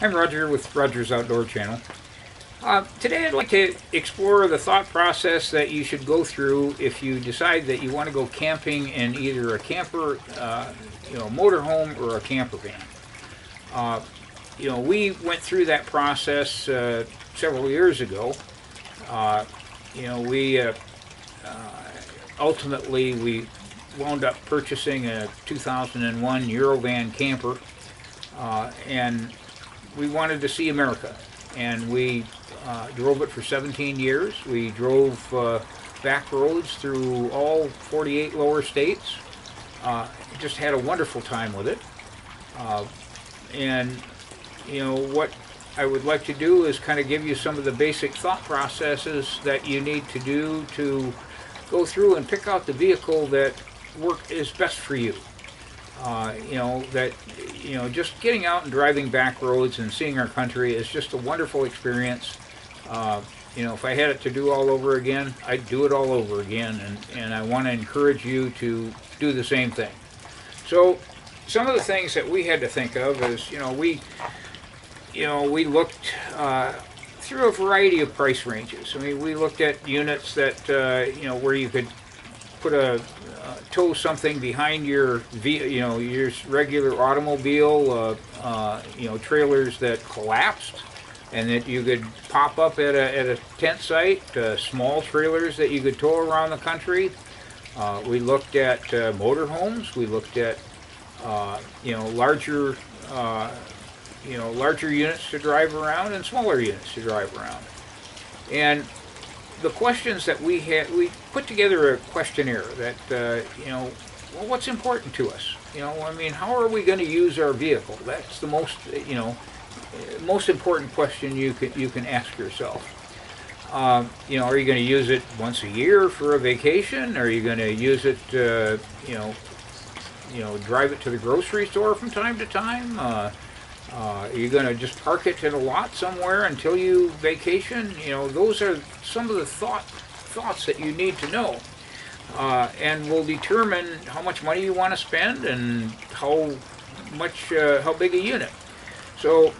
I'm Roger with Roger's Outdoor Channel. Today I'd like to explore the thought process that you should go through if you decide that you want to go camping in either a camper, motorhome or a camper van. We went through that process several years ago. Ultimately we wound up purchasing a 2001 Eurovan camper, and we wanted to see America, and we drove it for 17 years. We drove back roads through all 48 lower states. Just had a wonderful time with it. What I would like to do is kind of give you some of the basic thought processes that you need to do to go through and pick out the vehicle that is best for you. Just getting out and driving back roads and seeing our country is just a wonderful experience. If I had it to do all over again, I'd do it all over again, and I want to encourage you to do the same thing. So some of the things that we had to think of is, we looked through a variety of price ranges. I mean, we looked at units that, where you could put tow something behind your regular automobile, trailers that collapsed and that you could pop up at a tent site, small trailers that you could tow around the country. We looked at motorhomes. We looked at larger units to drive around and smaller units to drive around. And the questions that we had, we put together a questionnaire that, what's important to us? How are we going to use our vehicle? That's the most important question you can ask yourself. Are you going to use it once a year for a vacation? Are you going to use it, drive it to the grocery store from time to time? Are you going to just park it in a lot somewhere until you vacation? Those are some of the thoughts that you need to know, and will determine how much money you want to spend and how big a unit. So,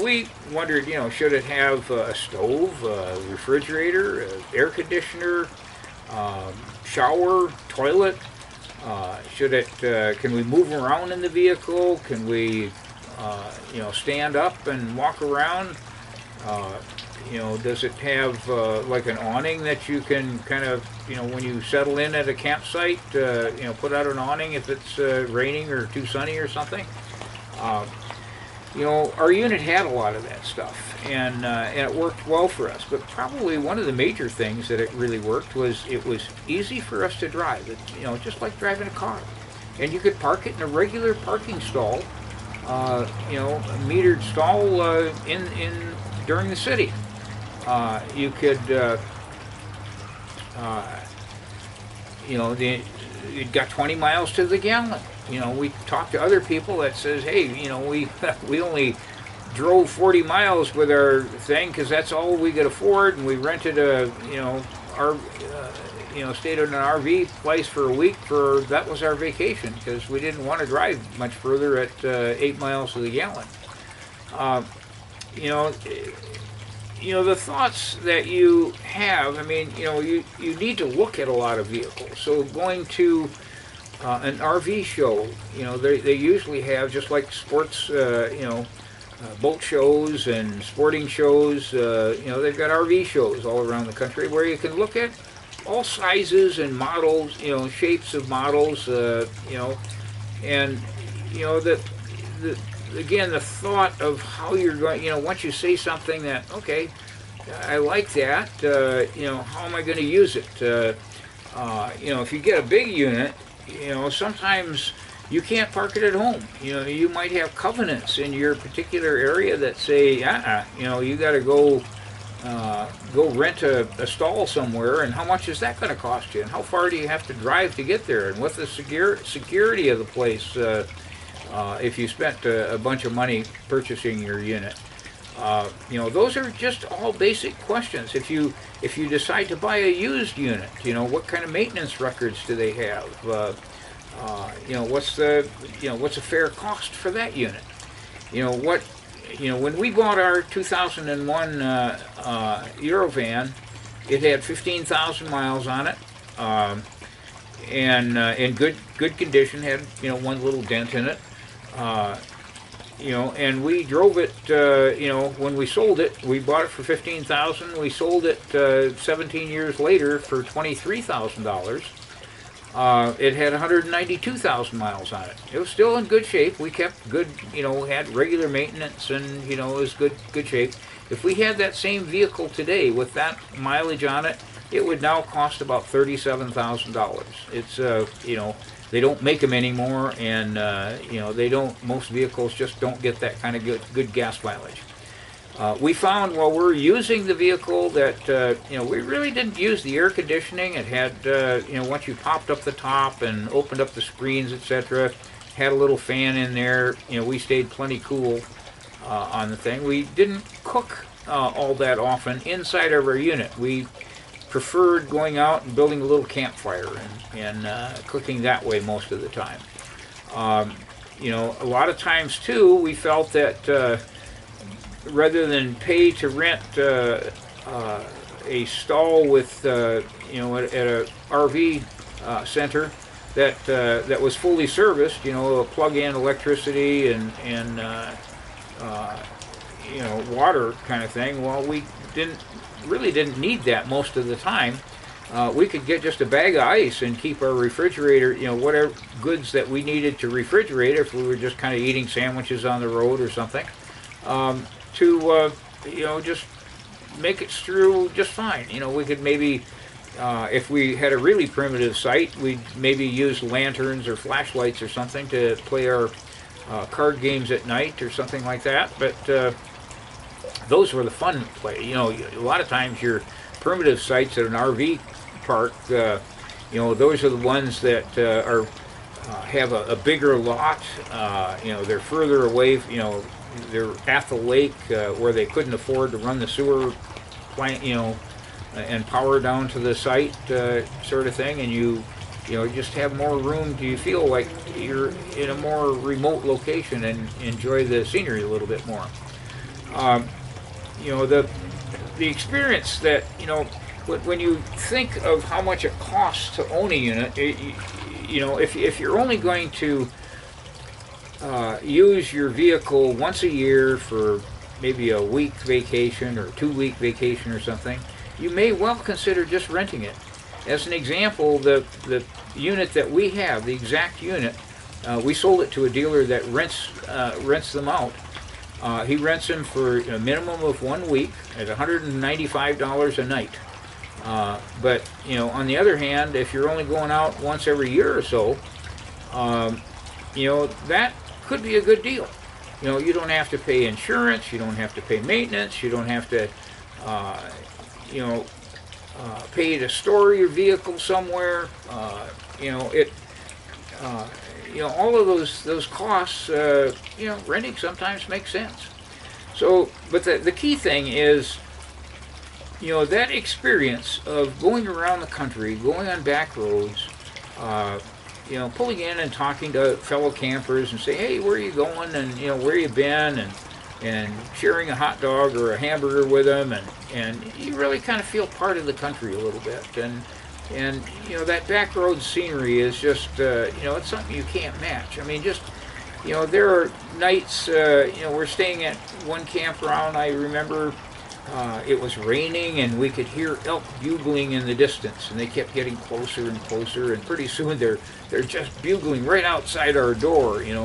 we wondered, should it have a stove, a refrigerator, air conditioner, shower, toilet? Can we move around in the vehicle? Can we stand up and walk around? Does it have like an awning that you can kind of, when you settle in at a campsite, put out an awning if it's raining or too sunny or something? Our unit had a lot of that stuff, and it worked well for us. But probably one of the major things that it really worked was it was easy for us to drive. Just like driving a car, and you could park it in a regular parking stall. A metered stall during the city. You could, you'd got 20 miles to the gallon. We talked to other people that says, hey, we only drove 40 miles with our thing because that's all we could afford, and we rented stayed in an RV place for a week. That was our vacation because we didn't want to drive much further at 8 miles to the gallon. The thoughts that you have. You need to look at a lot of vehicles. So going to an RV show, they usually have, just like sports, boat shows and sporting shows. They've got RV shows all around the country where you can look at all sizes and models, shapes of models, and again, the thought of how you're going, once you say something that, okay, I like that, how am I going to use it? If you get a big unit, sometimes you can't park it at home. You might have covenants in your particular area that say, you got to go rent a stall somewhere, and how much is that going to cost you, and how far do you have to drive to get there, and what's the security of the place if you spent a bunch of money purchasing your unit. Those are just all basic questions. If you decide to buy a used unit, what kind of maintenance records do they have? What's a fair cost for that unit? What when we bought our 2001 Eurovan, it had 15,000 miles on it, and in good condition. Had one little dent in it. And we drove it. When we sold it, we bought it for 15,000. We sold it 17 years later for $23,000. It had 192,000 miles on it. It was still in good shape. We kept good, had regular maintenance, and it was good shape. If we had that same vehicle today with that mileage on it, it would now cost about $37,000. It's they don't make them anymore, and they don't. Most vehicles just don't get that kind of good gas mileage. We found while we're using the vehicle that we really didn't use the air conditioning. It had once you popped up the top and opened up the screens, etc., had a little fan in there. We stayed plenty cool on the thing. We didn't cook all that often inside of our unit. We preferred going out and building a little campfire and cooking that way most of the time. A lot of times too, we felt that rather than pay to rent a stall with at a RV center that was fully serviced, plug-in electricity and water kind of thing. Well, we really didn't need that most of the time. We could get just a bag of ice and keep our refrigerator, whatever goods that we needed to refrigerate if we were just kind of eating sandwiches on the road or something, to just make it through just fine. We could maybe, if we had a really primitive site, we'd maybe use lanterns or flashlights or something to play our card games at night or something like that. But those were the fun play. A lot of times your primitive sites at an RV park, those are the ones that have a bigger lot. They're further away. They're at the lake where they couldn't afford to run the sewer plant, and power down to the site, sort of thing. And you just have more room. Do you feel like you're in a more remote location and enjoy the scenery a little bit more? The experience that, when you think of how much it costs to own a unit, if you're only going to use your vehicle once a year for maybe a week vacation or 2-week vacation or something, you may well consider just renting it. As an example, the unit that we have, the exact unit, we sold it to a dealer that rents them out. He rents them for a minimum of 1 week at $195 a night. But on the other hand, if you're only going out once every year or so, that could be a good deal. You don't have to pay insurance, you don't have to pay maintenance, you don't have to, pay to store your vehicle somewhere. All of those costs, renting sometimes makes sense. So, but the key thing is, that experience of going around the country, going on back roads, pulling in and talking to fellow campers and say, hey, where are you going, and where you been, and sharing a hot dog or a hamburger with them, and you really kind of feel part of the country a little bit. And that back road scenery is just, it's something you can't match. I mean, just, there are nights, we're staying at one campground. I remember it was raining, and we could hear elk bugling in the distance, and they kept getting closer and closer, and pretty soon they're just bugling right outside our door, in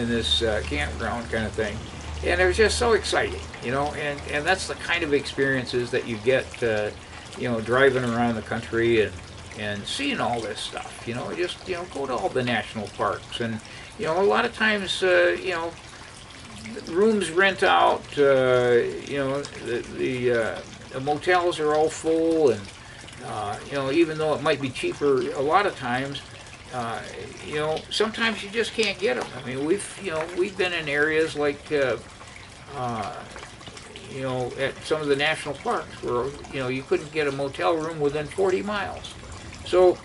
this campground kind of thing. And it was just so exciting, and that's the kind of experiences that you get, driving around the country and seeing all this stuff. Just go to all the national parks, and a lot of times rooms rent out. The motels are all full, and even though it might be cheaper, a lot of times, sometimes you just can't get them. I mean, we've been in areas like at some of the national parks where you couldn't get a motel room within 40 miles. So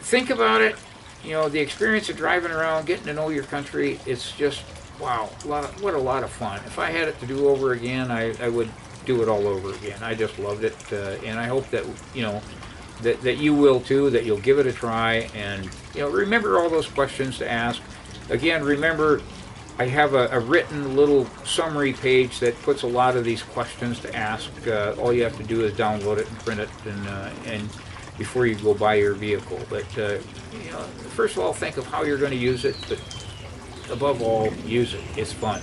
think about it. The experience of driving around, getting to know your country, it's just wow, what a lot of fun. If I had it to do over again, I would do it all over again. I just loved it, and I hope that, you know, that you will too, that you'll give it a try, and, you know, remember all those questions to ask. Again, remember, I have a written little summary page that puts a lot of these questions to ask. All you have to do is download it and print it, and before you go buy your vehicle. But you know, first of all, think of how you're going to use it, but above all, use it. It's fun.